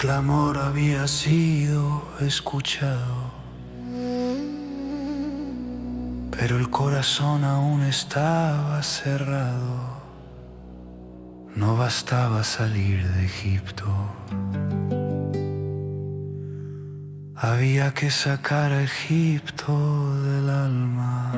clamor había sido escuchado, pero el corazón aún estaba cerrado. No bastaba salir de Egipto, había que sacar a Egipto del alma.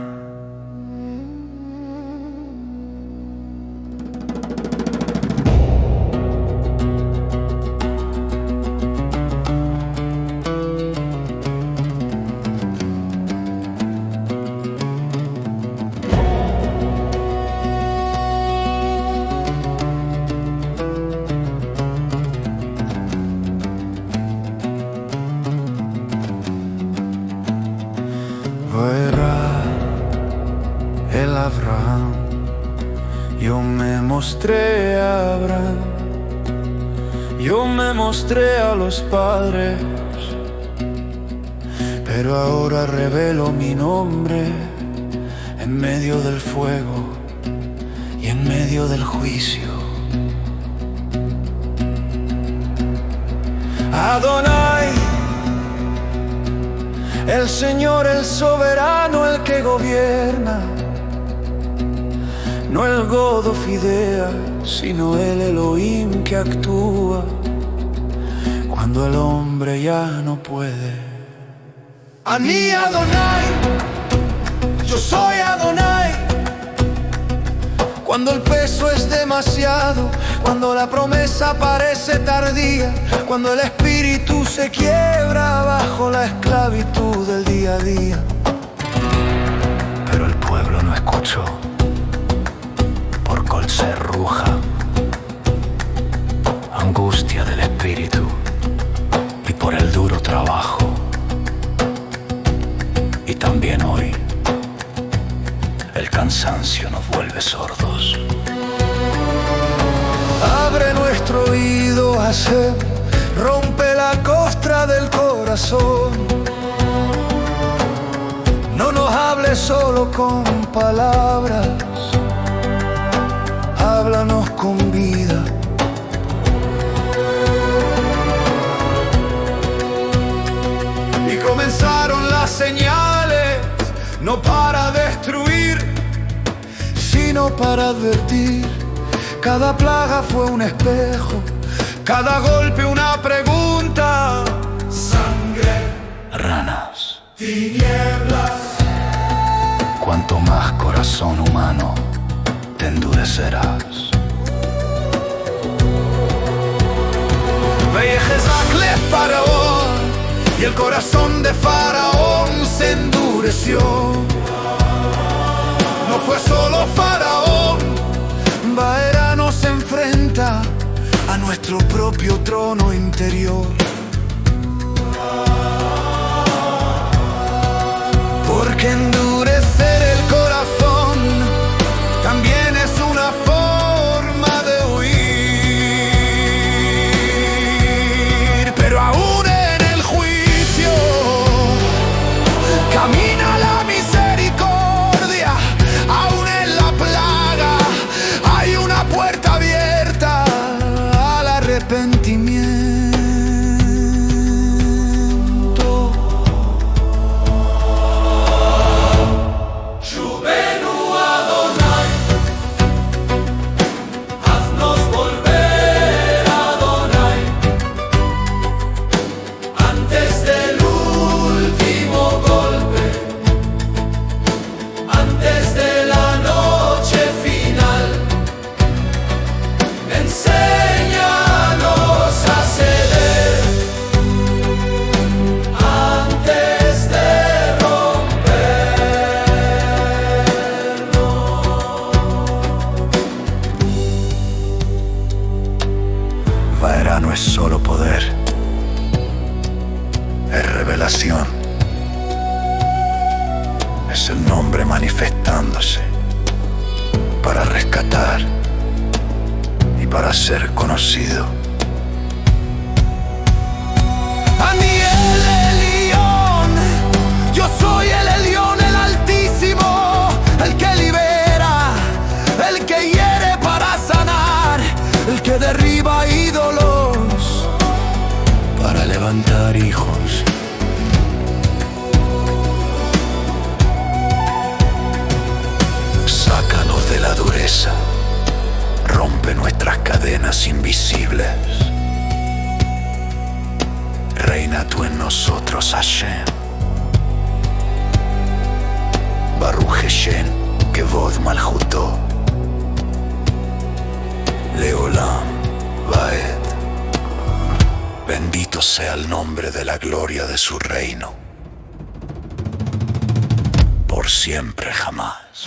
Verá el Abraham, yo me mostré a Abraham, yo me mostré a los padres, pero ahora revelo mi nombre en medio del fuego y en medio del juicio. Adonai, el Señor, el soberano, el que gobierna, no el Godo Fidea, sino el Elohim que actúa cuando el hombre ya no puede. Ani Adonai, yo soy Adonai. Cuando el peso es demasiado, cuando la promesa parece tardía, cuando el espíritu se quiebra bajo la esclavitud del día a día. Pero el pueblo no escuchó, por colse ruja, angustia del espíritu y por el duro trabajo. Y también hoy el cansancio nos vuelve sordos. Abre nuestro oído a Hashem, rompe la costra del corazón. No nos hables solo con palabras, háblanos con vida. Y comenzaron las señales, no para destruir, sino para advertir. Cada plaga fue un espejo, cada golpe una pregunta. Sangre, ranas, tinieblas. Cuanto más corazón humano te endurecerás. Vejezakle Faraón, y el corazón de Faraón se endureció. No fue solo Faraón, Baera nos enfrenta a nuestro propio trono interior. Porque endurecer el corazón también es una forma de huir. Pero aún en el juicio camina la misericordia. Aún en la plaga hay una puerta abierta al arrepentimiento. Vaera no es solo poder, es revelación. Es el nombre manifestándose para rescatar y para ser conocido. Ani el Elión, yo soy el Elión, el Altísimo, el que libera, el que hiere para sanar, el que derriba ídolos, criar hijos. Sácanos de la dureza, rompe nuestras cadenas invisibles. Reina tú en nosotros, Hashem. Baruch Hashem, Kevod Malchuto, Leolam Vaed. Bendito sea el nombre de la gloria de su reino, por siempre jamás.